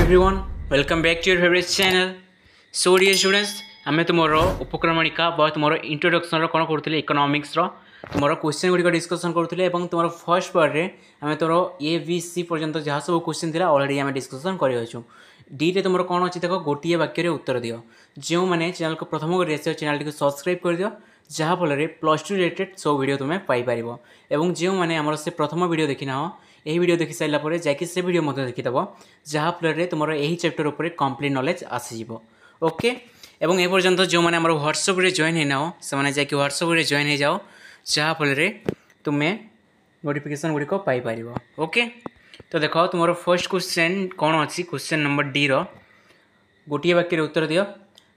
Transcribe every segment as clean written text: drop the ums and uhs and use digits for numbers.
everyone, welcome back to your favorite channel. So dear students, आम तुमर उपक्रमणिका तुम introduction कौन करूँ इकोनॉमिक्स तुम क्वेश्चन गुड़िक डिस्कसन करूँ तुम फर्स्ट पार्ट में आम तोर ए बी सी पर्यंत जहाँ सब क्वेश्चन थी अलरेडी आम डिस्कसन कर डी टे तुम कौन अच्छी देख गोटे वाक्य उत्तर दियो जो मैंने चैनल को प्रथम कर चैनल टी सब्सक्राइब कर दियो जहाँफल प्लस टू रिलेटेड सब वीडियो तुम्हें पाइपर और जो मैंने आमर से प्रथम वीडियो देखी ना यही वीडियो देखी सारापर जैकि से वीडियो देखीदेव जहाँफल तुम यही चैप्टर उपर कंप्लीट नॉलेज आसीज ओके एवं ए पर्यंत जो मैंने आम व्हाट्सएप जॉइन होना से जाकि व्हाट्सएप जॉइन हो जाओ जहाँफल तुम्हें नोटिफिकेशन गुड़िक पाइपर ओके। तो देख तुम फर्स्ट क्वेश्चन कौन अच्छी क्वेश्चन नंबर डी गोटे वाक्य उत्तर दियो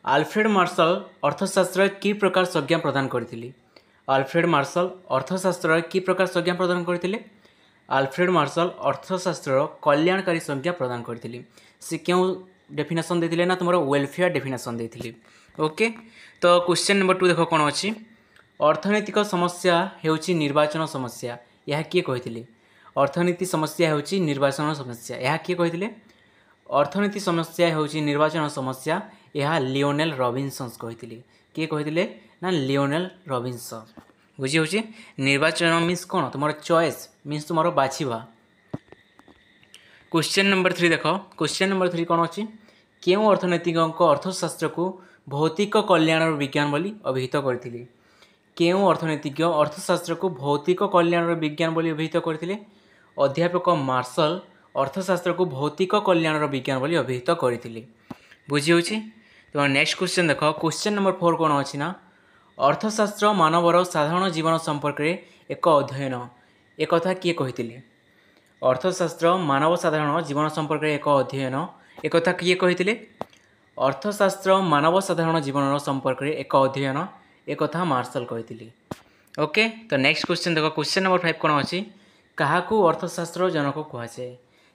आल्फ्रेड मार्शल अर्थशास्त्र कि प्रकार संज्ञा प्रदान करथिले। आल्फ्रेड मार्शल अर्थशास्त्र कि प्रकार संज्ञा प्रदान करथिले। आल्फ्रेड मार्शल अर्थशास्त्र कल्याणकारी संज्ञा प्रदान करथिले। से क्यों डेफिनेशन देथिले ना तुम वेलफेयर डेफिनेशन देथिले ओके। तो क्वेश्चन नंबर 2 देख कौन अच्छी अर्थनैतिक समस्या हेउची निर्वाचन समस्या यह किए कहिथिले। अर्थनीति समस्या हेउची निर्वाचन समस्या यह किए कहिथिले। अर्थनीति समस्या हेउची निर्वाचन समस्या यह लियोनेल रॉबिन्सन कहिथिले। किए कहिथिले ना लियोनेल रॉबिन्सन। बुझी होची निर्वाचन मीन्स कौन तुम चॉइस मीन्स तुम बाछिबा। क्वेश्चन नंबर 3 देख क्वेश्चन नंबर 3 कौन अच्छी क्यों अर्थनैतिक अर्थशास्त्र को भौतिक कल्याण विज्ञान बोली अभिहित करथिले। क्यों अर्थनैतिक अर्थशास्त्र को भौतिक कल्याण विज्ञान बोली अभिहित करथिले। अध्यापक मार्शल अर्थशास्त्र को भौतिक कल्याण विज्ञान बोली अभिहित करथिले। बुझी होची। तो नेक्स्ट क्वेश्चन देख क्वेश्चन नंबर 4 कौन अच्छी ना अर्थशास्त्र मानवर साधारण जीवन संपर्क में एक अध्ययन एक कथा किए कहिथिले। अर्थशास्त्र मानव साधारण जीवन संपर्क में एक अध्ययन एक कथा किए कहिथिले। अर्थशास्त्र मानव साधारण जीवन संपर्क में एक अध्ययन एक कथा मार्शल कहिथिले ओके। तो नेक्स्ट क्वेश्चन देख क्वेश्चन नंबर 5 कौन अच्छी क्या अर्थशास्त्र जनक कहुए।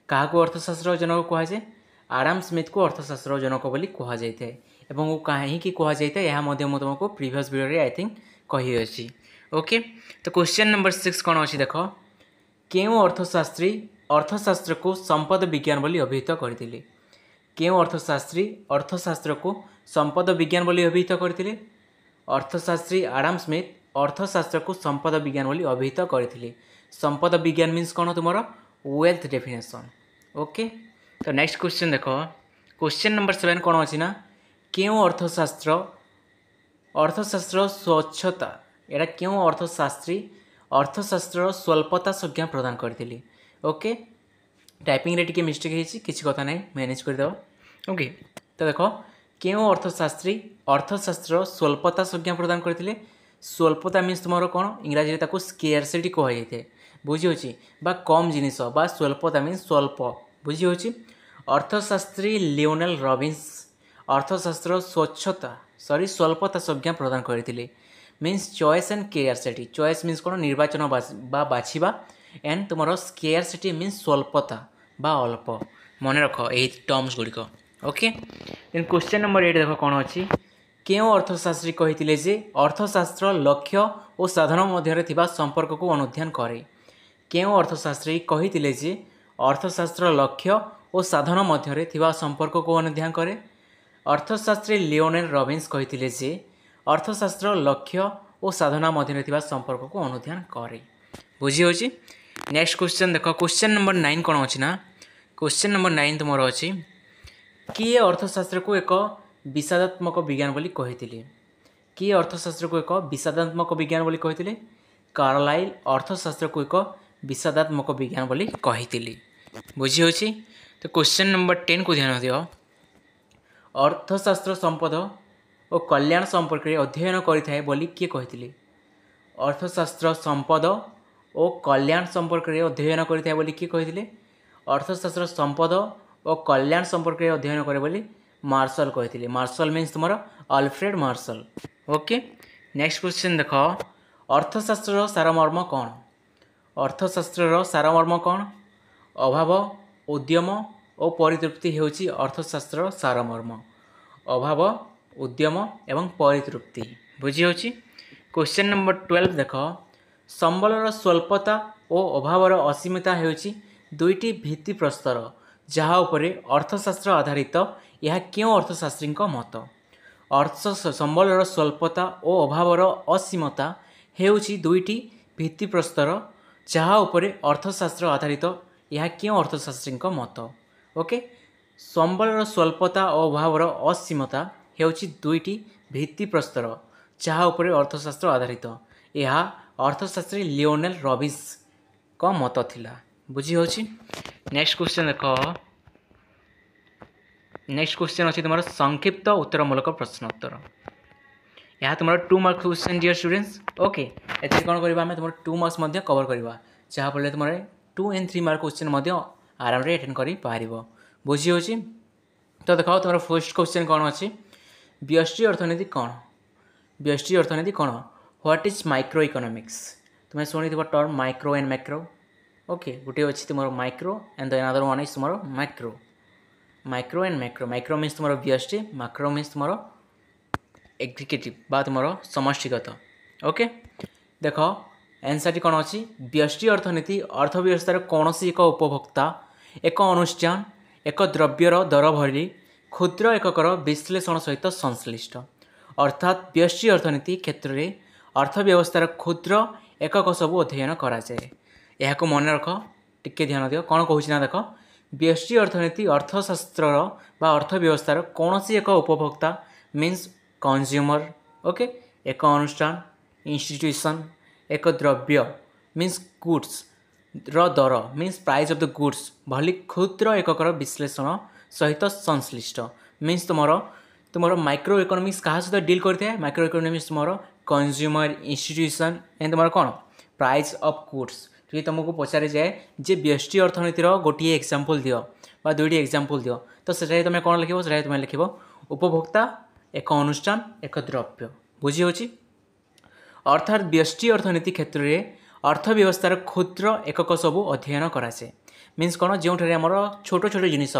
क्या अर्थशास्त्र जनक कहुए आडाम स्मिथ को अर्थशास्त्र जनक बोली कहुए और कहीं कहुए तुमको प्रीवियस वीडियो आई थिंक कही अच्छी ओके। तो क्वेश्चन नंबर 6 कौन अच्छी देख क्यों अर्थशास्त्री अर्थशास्त्र को संपद विज्ञान बोली अभिहित करथिले। क्यों अर्थशास्त्री अर्थशास्त्र को संपद विज्ञान बोली अभिहित करथिले। अर्थशास्त्री आडाम स्मिथ अर्थशास्त्र को संपद विज्ञान बोली अभिहित करथिले। संपद विज्ञान मीन्स कौन तुम वेल्थ डेफिनेशन ओके। तो नेक्स्ट क्वेश्चन देख क्वेश्चन नंबर 7 कौन अच्छी ना क्यों अर्थशास्त्र अर्थशास्त्र स्वच्छता एटा क्यों अर्थशास्त्री अर्थशास्त्र स्वल्पता संज्ञा प्रदान करथिले ओके। टाइपिंग रे टिके मिस्टेक होती किसी कथा नहीं मैनेज करदेव ओके। तो देख क्यों अर्थशास्त्री अर्थशास्त्र स्वल्पता संज्ञा प्रदान करथिले। स्वल्पता मीन्स तुम कौन इंग्राजी में स्केयरसिटी कहुए बुझी होची बा कम जिनिस बा स्वल्पता मीन्स स्वल्प बुझी होची। अर्थशास्त्री लियोनेल रॉबिन्स अर्थशास्त्र स्वच्छता सॉरी स्वल्पता संज्ञा प्रदान करथिले means choice and scarcity. Choice means कौन निर्वाचन बा बाछिबा एंड तुम स्केयरसिटी मीन्स स्वल्पता बा अल्प मन रख यही टर्म्स गुड़िक ओके। देन क्वेश्चन नंबर 8 देख कौन अच्छी क्यों अर्थशास्त्री कहिथिले जे अर्थशास्त्र लक्ष्य और साधन मध्य थिबा संपर्क को अनुध्यान करे। क्यों अर्थशास्त्री कहिथिले जे अर्थशास्त्र लक्ष्य और साधन मध्य थिबा संपर्क को अनुध्यान करे। अर्थशास्त्री लियोनेल रॉबिन्स कहिथिले जे अर्थशास्त्र लक्ष्य और साधना मध्य थिबा संपर्क को अनुध्यान करे। बुझी होची। नेक्स्ट क्वेश्चन देख क्वेश्चन नंबर 9 कौन अच्छी ना क्वेश्चन नंबर 9 तुम अच्छी किए अर्थशास्त्र को एक विषादात्मक विज्ञान बोली कहिथिले। किए अर्थशास्त्र को एक विषादात्मक विज्ञान बोली कहिथिले। कार्लाइल अर्थशास्त्र को एक विषादात्मक विज्ञान बोली कहिथिले। बुझी होची। तो क्वेश्चन नंबर 10 को ध्यान दियो अर्थशास्त्र संपद और कल्याण संपर्क में अध्ययन करिथाए बोली किए कहिथिले। अर्थशास्त्र संपद और कल्याण संपर्क में अध्ययन करिथाए बोली किए कहिथिले। अर्थशास्त्र संपद और कल्याण संपर्क में अध्ययन करे बोली मार्शल कहिथिले। मार्शल मीन्स तुम Alfred Marshall okay. Next question देख अर्थशास्त्र सारमर्म कौन। अर्थशास्त्र सारमर्म कौन अभाव उद्यम और परितृप्ति होची अर्थशास्त्र सारमर्म अभाव उद्यम एवं परितृप्ति बुझी होची। क्वेश्चन नंबर 12 देख संबलर स्वल्पता और अभावर असीमता होची दुईटी भित्ति प्रस्तर जहाँ उपरे अर्थशास्त्र आधारित यह क्यों अर्थशास्त्री मत अर्थ संबलर स्वल्पता और अभावर असीमता हेउछि दुईटी भित्तिप्रस्तर जहाँ उपरे अर्थशास्त्र आधारित यह क्यों अर्थशास्त्री मत ओके संबलर स्वल्पता और अभावर असीमता हेउछि दुईटी भित्तिप्रस्तर जहाँ उपरे अर्थशास्त्र आधारित यह अर्थशास्त्री लियोनेल रॉबिन्स का मत थिला बुझी होछि। नेक्स्ट क्वेश्चन देख नेक्स्ट क्वेश्चन अच्छी तुम संक्षिप्त उत्तरमूलक प्रश्नोत्तर यह तुम 2 marks question dear students okay एथि कौन करवा तुम 2 मार्क्स कवर करवा जहाँफल तुम 2 and 3 मार्क क्वेश्चन आराम से अटेंड कर बुझी होची। तो देख तुम फर्स्ट क्वेश्चन कौन अच्छी व्यष्टि अर्थनीति कौन व्यष्टि अर्थनीति कौन व्हाट इज माइक्रो इकोनॉमिक्स तुम्हें शुणी term micro and macro okay गोटे अच्छी तुम micro and the another one is तुम macro micro and macro micro means तुम व्यष्टि मैक्रो मीन्स तुम एग्रीगेटिव बा तुम समष्टिगत ओके देख आंसर कौन अच्छी व्यष्टि अर्थनीति अर्थव्यवस्थार कौन एक उपभोक्ता एक अनुष्ठान एक द्रव्यर दर भली क्षुद्र एककर विश्लेषण सहित संश्लिष्ट अर्थात व्यष्टि अर्थनीति क्षेत्र में अर्थव्यवस्थार क्षुद्र एकक सबू अध्ययन कराए यह मन रख टिके ध्यान दियो कौन कहूँ ना देख व्यष्टि अर्थनीति अर्थशास्त्र बा अर्थव्यवस्थार कौन एक उपभोक्ता मीन्स कंज्यूमर ओके एक अनुष्ठान इंस्टीट्यूशन एक द्रव्य मीन्स गुड्स र दर means price of the goods भली क्षुद्र एककर विश्लेषण सहित संश्लिष्ट मीन्स तुम माइक्रो इकोनॉमिक्स क्या सहित डील करते हैं माइक्रो इकोनॉमिक्स तुम कंज्यूमर इंस्टीट्यूशन एंड तुम कौन प्राइस ऑफ गुड्स जी तुमको पचारे जाए जे व्यष्टि अर्थनीतिर गोटे एग्जांपल दियो बा दुईटी एग्जांपल दियो तो से तुम कौन लिख से तुम लिख उपभोक्ता एक अनुष्ठान एक द्रव्य बुझी होची अर्थात व्यष्टि अर्थनीति क्षेत्र में अर्थव्यवस्थार क्षुद्र एकक सबू अध्ययन कराए मीन्स कौन जो आम छोट छोट जिनिस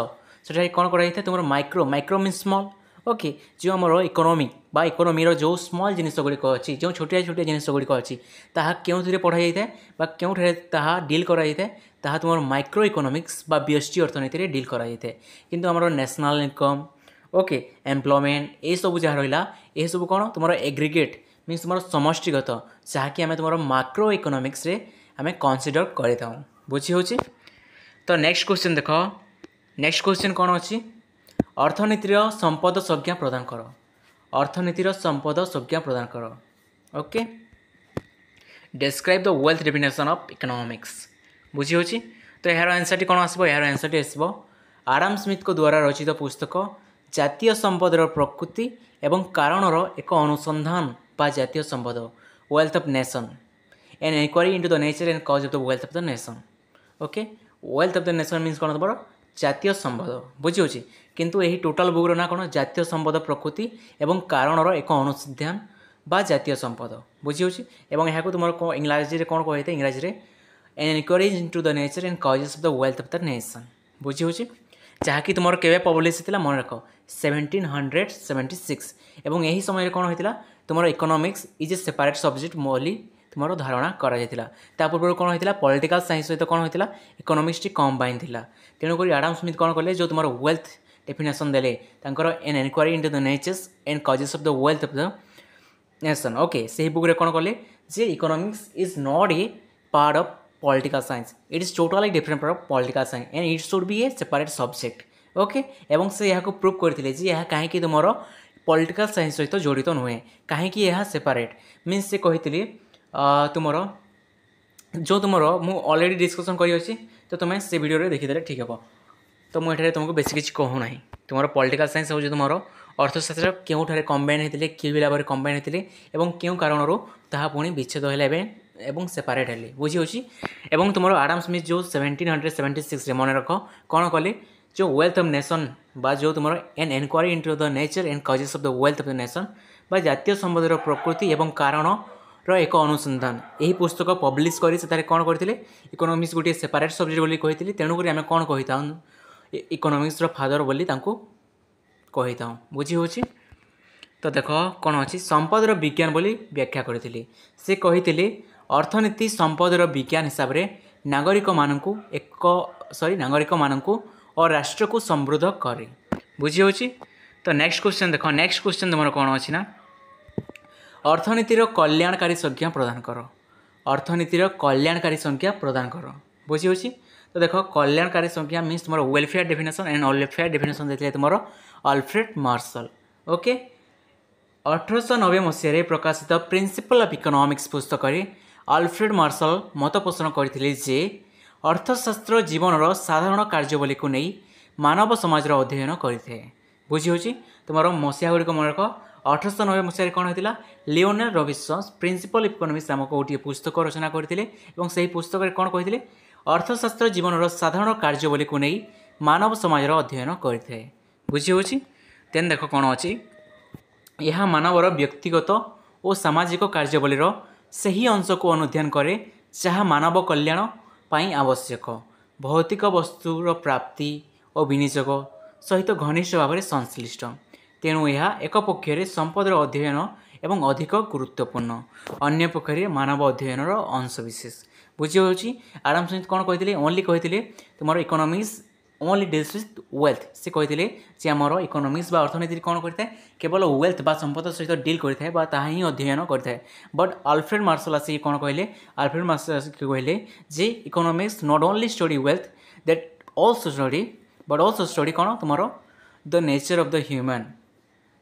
से कौन कराई तुम micro micro means small okay जो आम इकोनॉमी बा इकोनॉमी जो स्मॉल जिनिस गुड़िक अच्छी जो छोटिया छोटिया जिनिस गुड़िक अच्छी ताहा क्यों पढ़ाई जाए बा क्यों डील कराई ताहा तुम माइक्रो इकोनॉमिक्स बा व्यष्टि अर्थनीति डील कराई किंतु आम नेशनल इनकम ओके एम्प्लॉयमेंट ये सब जहाँ रहा ये सब कौन तुम एग्रीगेट मीन्स तुम समष्टिगत जहाँकि आम तुम माइक्रो इकोनॉमिक्स आम कनसीडर करता बुझी होची। तो नेक्स्ट क्वेश्चन देख नेक्स्ट क्वेश्चन कौन अच्छी अर्थनीतिर संपद संज्ञा प्रदान कर अर्थनीतिर संपद संज्ञा प्रदान कर okay describe the wealth definition of economics बुझी होची। तो यार आंसर टी कौन आसबो यार आंसर टी आसबो आडम स्मिथ को द्वारा रचित पुस्तक जातीय संपदर प्रकृति एवं कारणर एक अनुसंधान बा जातीय संपद wealth of nation an inquiry into the nature and cause of the wealth of the nation okay wealth of the nation means कौन तुम जातीय संपद बुझी होची किंतु यही टोटाल बुक ना कौन जातीय संपद प्रकृति एवं कारणर एक अनुसंधान बा जातीय संपद बुझी होची एवं यहाँ तुम इंग्राजी कौन कहते इंग्राजी an inquiry into the nature and causes of the wealth of the nation बुझी होची जहाँकि तुम केवे पब्लिश होता मन रख 1776 एवं यही समय कौन होता तुम economics is a separate subject बोली तुम धारणा करा पूर्व कौन होता पॉलिटिकल साइंस सहित कौन होता इकोनॉमिक्स टी कंबाइन थिला तेणुक आडम स्मिथ कौन कले जो तुम वेल्थ डेफिनेशन देले an inquiry into the natures and causes of the wealth of the nation okay से बुक कौन कले जे economics is not a part of political science it is totally different from political science and it should be a separate subject okay एवं से यहाँ को prove करते जे यह कहीं तुम पॉलिटिकल साइंस सहित जड़ित नुहे कहीं यह सेपरेट मीन्स से कही तुम जो तुम मु ऑलरेडी डिस्कसन करी तो तुम्हें से वीडियो देखीदे ठीक हे तो मुझे तुमको बेसी किसी कहूना तुम पॉलिटिकल साइंस हो तुम अर्थशास्त्र क्यों कंबाइन होते कि भाव में कंबाइन होते क्यों कारण ताहा पुणी विच्छेद है एवं सेपरेट हेले बुझी होची एवं तुम आडम स्मिथ जो 1776 मन रख कौन कले जो वेल्थ ऑफ नेशन बा जो तुम an inquiry into the nature and causes of the wealth of the nation बा जातीय संपदर प्रकृति एवं कारण एक अनुसंधान यही पुस्तक पब्लिश कर कौन करते इकोनॉमिक्स गोटे सेपरेट सब्जेक्ट बोली कही तेणुक आम कौन कही था इकोनॉमिक्स फादर बोली कही था बुझी होची। तो देख कौन अच्छी संपदर विज्ञान बोली व्याख्या करते से कही अर्थनीति संपदर विज्ञान हिसाब से नागरिक मानू नागरिक मानू और राष्ट्र को समृद्ध करे। बुझी होची। तो नेक्स्ट क्वेश्चन देखो, नेक्स्ट क्वेश्चन तुम कौन अच्छी ना, अर्थनीतिर कल्याणकारी संज्ञा प्रदान कर। अर्थनीतिर कल्याणकारी संज्ञा प्रदान कर। बुझी होची। तो देखो कल्याणकारी संज्ञा मीन्स तुम welfare definition and welfare definition देते तुम अल्फ्रेड मार्शल। ओके 1890 मसीह प्रकाशित प्रिंसिपल ऑफ इकोनॉमिक्स पुस्तक अल्फ्रेड मार्शल मत पोषण करते जे अर्थशास्त्र जीवन साधारण कार्यावली को नहीं मानव समाज अध्ययन करते। बुझी होची। तुम मसीहा गुड़िक मन रख 1890 मसीह कौन होता, लियोनेल रॉबिन्सन प्रिंसिपल इकोनॉमिक्स नामक गोटे पुस्तक रचना करते और से पुस्तक कौन कहते अर्थशास्त्र जीवन साधारण कार्यावली को नहीं मानव समाज अध्ययन करते। बुझी होची। तेन देख कौन अच्छी, यह मानवर व्यक्तिगत और सामाजिक कार्यावलीर सही अंश को अनुध्यान करे जहाँ मानव कल्याण पाई आवश्यक भौतिक वस्तुर प्राप्ति और विनियोग सहित घनिष्ठ भाव में संश्लिष्ट। तेणु यह एक पक्षर संपदर अध्ययन एवं अधिक गुरुत्वपूर्ण, अन्य पक्षर मानव अध्ययन अंशविशेष। बुझी होची। आडम स्मिथ कौन कहते ओनली कहते तुम economics only deals with wealth. से कहते जे आमर इकोनॉमिक्स बा अर्थनीति कौन करता है, केवल वेल्थ बा संपद सहित डील करता है ताहा ही अध्ययन करता है। बट अल्फ्रेड मार्शल आसिक कौन कहले, अल्फ्रेड मार्शल आसिक कहले जे economics not only study wealth that also study but also study कौन तुम the nature of the human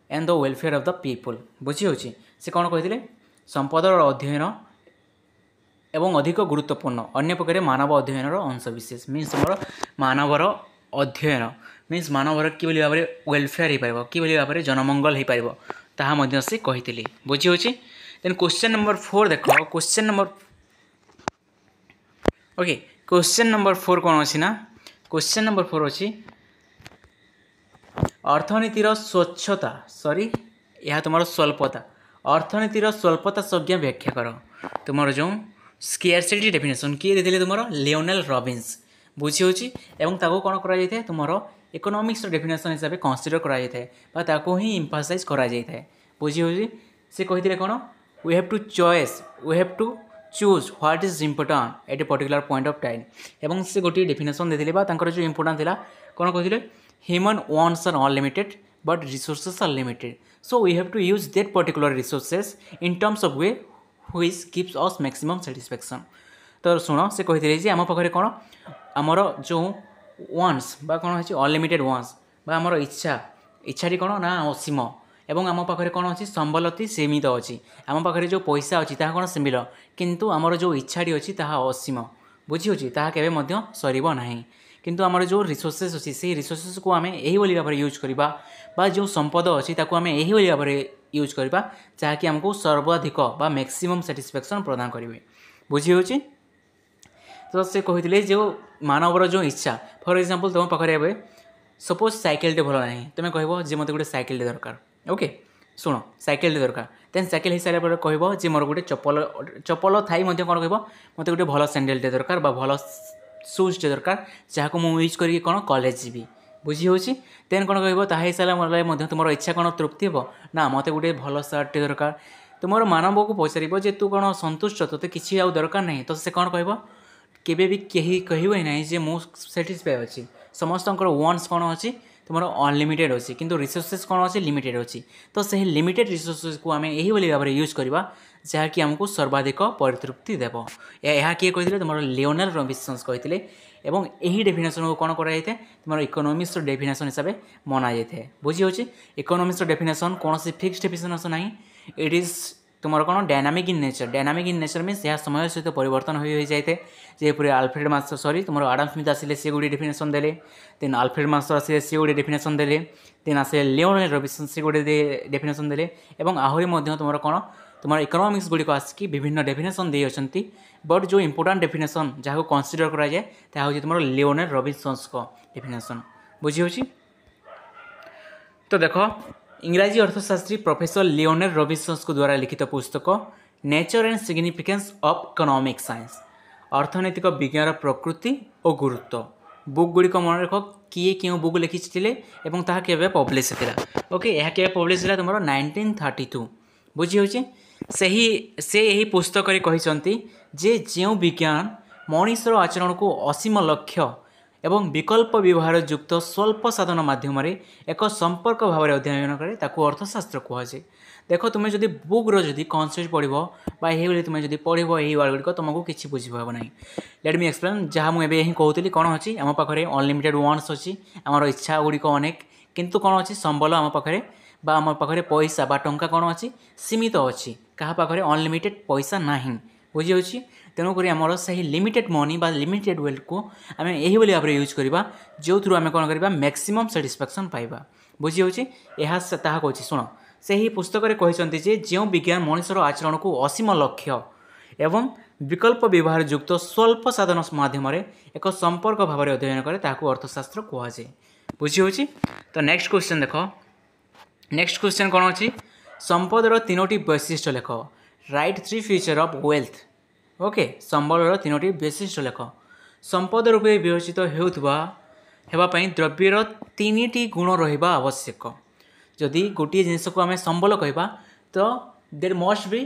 and the welfare of the people. बुझी होची। से कौन कहते संपदर अध्ययन एवं अधिक गुरुत्वपूर्ण, अन्य प्रकार मानव अध्ययन अंशविशेष मीन्स तुम मानवर अध्ययन मीन्स मानवर कि भाव में वेलफेयर हो पार कि भाव में जनमंगल हो पार ताहा से कही। बुझी होची। देन क्वेश्चन नंबर 4 देख, question number okay question number 4 कौन अच्छी ना, क्वेश्चन नंबर 4 अच्छी अर्थनीतिर स्वच्छता सॉरी यह तुम स्वल्पता, अर्थनीतिर स्वल्पता संज्ञा व्याख्या कर। तुम जो स्केयरसिटी डेफिनेशन किए देते तुम लियोनेल रॉबिन्स। बुझी होची। एवं ताको कौन करा तुम इकोनॉमिक्स डेफिनेशन हिसाब से कन्सिडर करा ही एम्फासाइज करा। बुझी होची। से कहते कौन we have to choose what is important at a particular point of time. एवं से गोटे डेफिनेशन देते जो इम्पोर्टाट था कौन कहते human wants are unlimited but resources are limited so we have to use that particular resources in terms of way which gives us maximum satisfaction. तो शुण से कहते आम पाखे कौन आमर जो वांट्स बा कौन है अनलिमिटेड वांट्स बा आमर इच्छाटी कौन ना असीम एवं आम पाखे कौन अच्छी संबल अति सीमित अच्छी आम पाखे जो पैसा अच्छी ताहा कौन सीमित किंतु आमर जो इच्छाटी अच्छी ताहा असीम। बुझी होची। ताहा केबे मध्य सरीब नाही किंतु आमर जो रिसोर्सेस अच्छी से रिसोर्सेस को आम यही भाव में यूज करवा बा जो संपद अच्छी ताको आम यही भाव में यूज करवा जहाँकि आमको सर्वाधिक बा मैक्सिमम सैटिस्फैक्शन प्रदान करेंगे। बुझी होची। तो से कहते जो मानवर जो इच्छा फॉर एग्जांपल तुम पाखे सपोज साइकेल भल ना तुम कह जे मत गोटे साइकेल दरकार। ओके शुण साइकेल दरकार देन साइकेल हो सारा पर कह जे मोर गोटे चप्पल थाई कौन कह मत गोटे भल सैंडलटे दरकार बा भल सुजटे दरकार जहाँ को यूज करी कौन कॉलेज जीवी। बुझी होची। देन कौन कह ताहा सारा तुम इच्छा कौन तृप्ति हे ना मत गोटे भल सार्टे दरकार तुम मानव को पचार जे तू कौन संतुष्ट तोते किसी आउ दरकार नहीं तो से कौन कह केबे भी कही कहबे नहीं जे मु सैटिस्फाई अच्छी समस्त वांट्स कौन अच्छी तुम अनलिमिटेड अच्छी किंतु रिसोर्सेस कौन अच्छी लिमिटेड अच्छी तो से लिमिटेड रिसोर्सेस को आम यही भाव में यूज करवा जहाँकि आमको सर्वाधिक परितृप्ति देव। यह किए कहते तुम लियोनेल रॉबिन्सन कहते एवं यही डेफिनेशन को कौन कराई तुम इकोनॉमिक्स डेफिनेशन हिसाब से मना जाए। बुझी होची। इकोनॉमिक्स डेफिनेशन कौन सी फिक्स्ड डेफिनेशन ना इट इज तुम कौन डायनामिक इन नेचर मीन्स यह समय सहित परिवर्तन हो जाए जेपरी अल्फ्रेड मार्शल सॉरी तुम आडम स्मिथ आसिले सी गोटे डेफिनेशन देले देन अल्फ्रेड मार्शल आसिले सी गोटे डेफिनेशन देले देन आसिले लियोनेल रॉबिन्सन सी गोटे डेफिनेशन देले एवं आहरी तुम कौन तुम इकोनॉमिक्स गुड़िक आसिक विभिन्न डेफिनेशन दे अच्छी बट जो इंपोर्टाट डेफिनेशन जहाँ को कन्सिडर कराए ताहा हूँ तुम लियोनेल रॉबिन्सन डेफिनेशन। बुझी होची। तो देख इंग्राजी अर्थशास्त्री प्रोफेसर लियोनेल रॉबिन्सन द्वारा लिखित पुस्तक nature and significance of economic science अर्थनैतिक विज्ञान प्रकृति और गुरुत्व बुक गुड़िक मन रख किए क्यों बुक लिखिले और ताहा केबे पब्लिश होता। ओके यह केबे पब्लिश होता तुम 1932। बुझी होची। से यही पुस्तक कहते जे जो विज्ञान मनुष्यर आचरण को असीम लक्ष्य एवं विकल्प व्यवहार युक्त स्वल्प साधन माध्यम एक संपर्क भाव में अध्ययन करे ताकू अर्थशास्त्र कहुए। देख तुम जब बुक्र जब कनसेप्ट पढ़ ये तुम जब पढ़ यही वर्ड गुड़िक तुमको किसी बुझीपार ना। लेट मी एक्सप्लेन जहाँ मुझे ही कहूली कौन अच्छी आम पाखे अनलिमिटेड वंस अच्छी आमर इच्छा गुड़िक अनेक किंतु कौन अच्छी संबल आम पाखे बा आम पाखे पैसा बा टंका कौन अच्छी सीमित अच्छी क्या पाखे अनलिमिटेड पैसा ना बुझी। तेणुक आमर से लिमिटेड मनी बा लिमिटेड वेल्थ को आम यही भाव में यूज करवा जो थ्रु आम कौन करवा मैक्सिमम सैटिस्फैक्शन पाइबा बुझी। यह कहूँ शुण से ही पुस्तक में कहते जे जो विज्ञान मनुष्यर आचरण को असीम लक्ष्य एवं विकल्प व्यवहार युक्त स्वल्प साधन माध्यम एक संपर्क भाव में अध्ययन करे ताकू अर्थशास्त्र कहुए बुझी। तो नेक्स्ट क्वेश्चन देख। नेक्स्ट क्वेश्चन कौन अच्छी संपदर तीनोटी वैशिष्ट्य लेख। Right 3 feature of wealth. Okay संबलर तीनोटी वैशिष्ट्य लेख। संपद रूपे विवेचित होगापी द्रव्यर 3टी गुण रहा आवश्यक। जदि गोटे जिनस को आम संबल कहवा तो there must be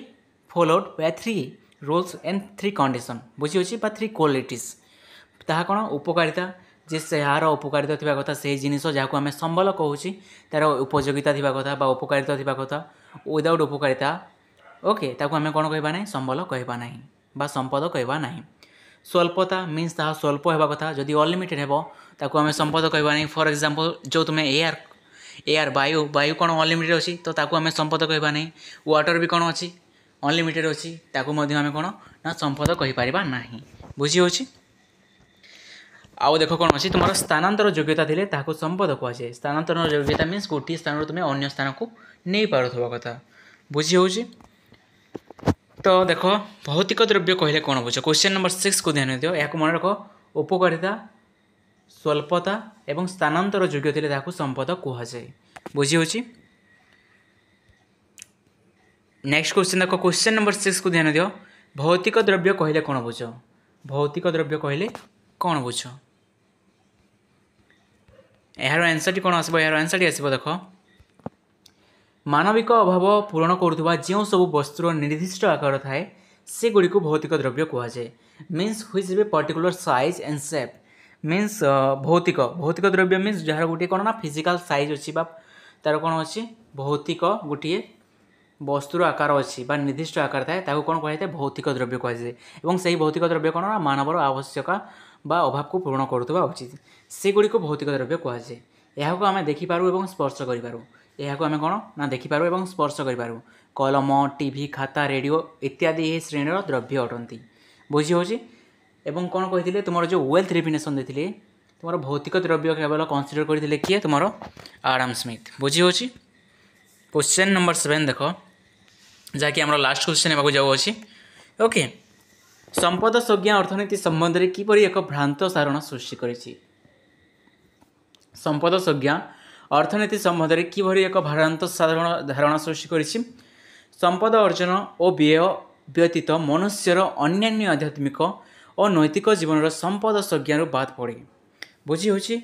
followed by 3 rules and 3 condition बुझी 3 क्वालिटीज ताहा कौन उपकारिता जे से यार उपकारिता थिबा कथा से जिनिस जहाँ आम संबल कहूँ तार उपयोगिता थिबा कथा बा उपकारिता थिबा कथा विदाउट उपकारिता ओके ताको आम कौन कहवा ना संबल कहवा ना बा संपद कहवा ना। स्वल्पता मीन्स ताहा स्वल्प होगा कथा जदि अनलिमिटेड हेबो ताको आम संपद कहवा ना। फॉर एग्जांपल जो तुम्हें एयर वायु वायु कौन अनलिमिटेड अच्छी तो ताको आम संपद कहवा ना। वाटर भी कौन अच्छी अनलिमिटेड अच्छी ताको आम कौन ना संपद कहीपर ना बुझी होची। आउ देख कौन अच्छी तुम स्थानांतर योग्यता थी ताको संपद कहुए। स्थानांतर योग्यता मीन्स गोटे स्थान तुम्हें अन्य स्थान को नहीं पारुवा कथा बुझी होची। तो देख भौतिक द्रव्य कहले कौन बुझ। क्वेश्चन नंबर 6 को ध्यान दियो या मन रख उपकारिता स्वल्पता एवं स्थानांतर योग्य थे ताकू संपद कहुए बुझी होची। नेक्स्ट क्वेश्चन देख क्वेश्चन नंबर 6 को ध्यान दियो भौतिक द्रव्य कहले कौन बुझ। भौतिक द्रव्य कहले कौन बुझ यार आंसर टी कौन आसबो। यार आंसर टी आसबो देख मानविक अभाव पूरण करुवा जो सब वस्तुर निर्दिष्ट आकार थाए से गुड़ी को भौतिक द्रव्य कहुए। Means which be particular size and shape means भौतिक भौतिक द्रव्य मीन्स जार गोटे कौन ना फिजिकल साइज अच्छी तार कौन अच्छी भौतिक गोटे वस्तुर आकार अच्छी निर्दिष्ट आकार थाए ताको कौन कहुए भौतिक द्रव्य कहुए। और से भौतिक द्रव्य कौन ना मानवर आवश्यक बा अभाव को पूरण करुवा उचित से गुड़ी को भौतिक द्रव्य कहुए। यह आम देखिपारू और स्पर्श करूँ यह आम कौन ना देखिपारू और स्पर्श करूँ। कलम टीवी खाता रेडियो इत्यादि यह श्रेणीर द्रव्य अटंती बुझी होची। एवं कौन कही तुम जो वेल्थ डेफिनेशन देते तुम भौतिक द्रव्य केवल कनसीडर करते किए तुम आडम स्मिथ बुझी होची। क्वेश्चन नंबर 7 देख जहाँकि आम लास्ट क्वेश्चन होगा जाऊँगी। ओके संपद संज्ञा अर्थनीति संबंध में किपरि एक भ्रांत धारणा सृष्टि करिछि। संपद संज्ञा अर्थनीति संबंध में किपरि एक भ्रांत धारणा सृष्टि करिछि। संपद अर्जन और व्यय व्यतीत मनुष्यर अन्यान्य आध्यात्मिक और नैतिक जीवन संपद संज्ञार बाद पड़े बुझी होची।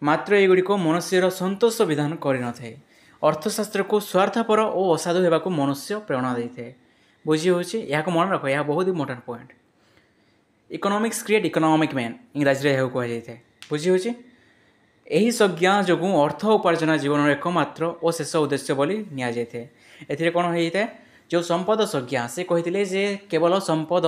मात्र एगुड़िक मनुष्यर संतोष विधान करन थाए। अर्थशास्त्र को स्वार्थपर और असाधु होगा मनुष्य प्रेरणा देता है बुझी होची। यह मन रख यह बहुत important point. Economics create economic man इंग्राजी यह कहुए बुझी होची। यही संज्ञा जो अर्थ उपार्जन जीवन एकमात्र और शेष उद्देश्य बोली नि जाए। एथिरे कौन होता है जो संपद संज्ञा से कहते जे केवल संपद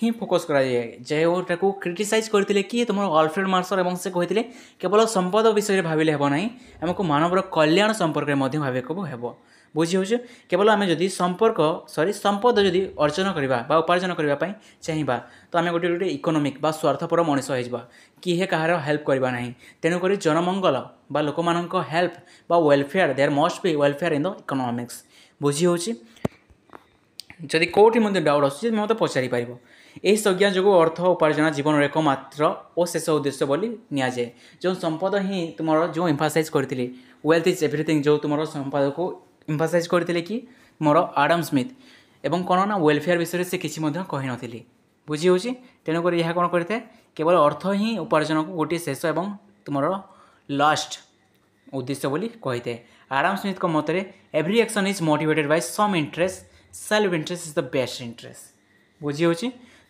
ही फोकस कराए जोटा को क्रिटिसाइज करते कि तुम अल्फ्रेड मार्शल और से कहते केवल संपद विषय भाविले हेब ना आमको मानवर कल्याण संपर्क में भाविको हेब बुझी हो। केवल आम जदि संपर्क संपद जदि अर्जन करवा उपार्जन करने चाहिए तो आम गोटे गोटे इकोनॉमिक बा स्वार्थपर मनीष हो किए कहार हेल्प करवा ना। तेणुक जनमंगल बा लोक मान हेल्प बा welfare there must be welfare in the economics बुझी हो। जदि कौटी मत डाउट आस मत पचारि पार यही संज्ञा जो अर्थ उपार्जन जीवन एकमात्र और शेष उद्देश्य बोली नि जाए। जो संपद ही तुम जो एम्फासाइज करते वेल्थ इज एवरीथिंग जो तुम संपद को एम्फासाइज करते कि मोर आडम स्मिथ एवं कौन ना वेलफेयर विषय से किसी कही नी बुझी हो। तेणुक यह कौन करता केवल अर्थ ही उपार्जन को गोटे शेष एवं तुम लास्ट उद्देश्य बोली कही था। आडम स्मिथ को मत every action is motivated by some interest self interest is the best interest बुझी हो।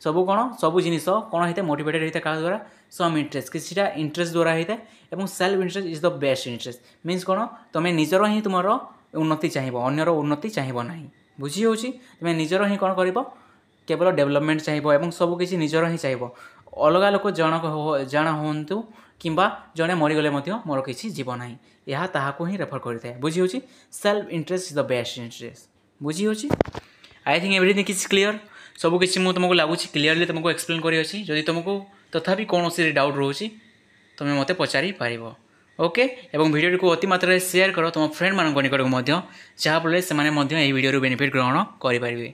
ସବୁ କ'ଣ ସବୁ ଜିନିଷ କ'ଣ ହେଇଥାଏ ମୋଟିଭେଟେड ହେଇଥାଏ କାହା ଦ୍ୱାରା ସମ୍ ଇଣ୍ଟରେଷ୍ଟ କିଛିଟା ଇଣ୍ଟରେଷ୍ଟ ଦ୍ୱାରା ହେଇଥାଏ ଏବଂ self interest is the best interest means କ'ଣ ତୁମେ ନିଜର ହିଁ ତୁମର ଉନ୍ନତି ଚାହିଁବ ଅନ୍ୟର ଉନ୍ନତି ଚାହିଁବ ନାହିଁ ବୁଝି ହେଉଛି ତୁମେ ନିଜର ହିଁ କ'ଣ କରିବ କେବଳ ଡେଭଲପମେଣ୍ଟ ଚାହିଁବ ଏବଂ ସବୁକିଛି ନିଜର ହିଁ ଚାହିଁବ ଅଲଗା ଲୋକ ଜାଣ ହୁଅନ୍ତୁ କିମ୍ବା ଜଣେ ମରିଗଲେ ମଧ୍ୟ ମୋର କିଛି ଯିବ ନାହିଁ ଏହା ତାହାକୁ ହିଁ ରେଫର କରିଥାଏ ବୁଝି ହେଉଛି self interest is the best interest ବୁଝି ହେଉଛି I think everything is clear सबकि मुझे तुमको लगुच क्लीयरली तुमको एक्सप्लेन करी जदि तुमको तथापि कौन सी डाउट रोचे तुम्हें मत पचारि पार ओके एवं वीडियो को अति मात्रा शेयर कर तुम फ्रेंड मान निकट जहाँफल से वीडियो बेनिफिट ग्रहण करेंगे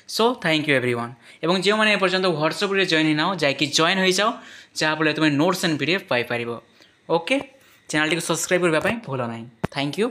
सो थैंक यू एवरीवन एवं जो मैंने एपर्तंत व्हाट्सएप जॉइन ना जाकि जॉइन हो जाओ जहाँफल तुम notes and PDF Piper okay channel T subscribe करने भूल ना थैंक यू।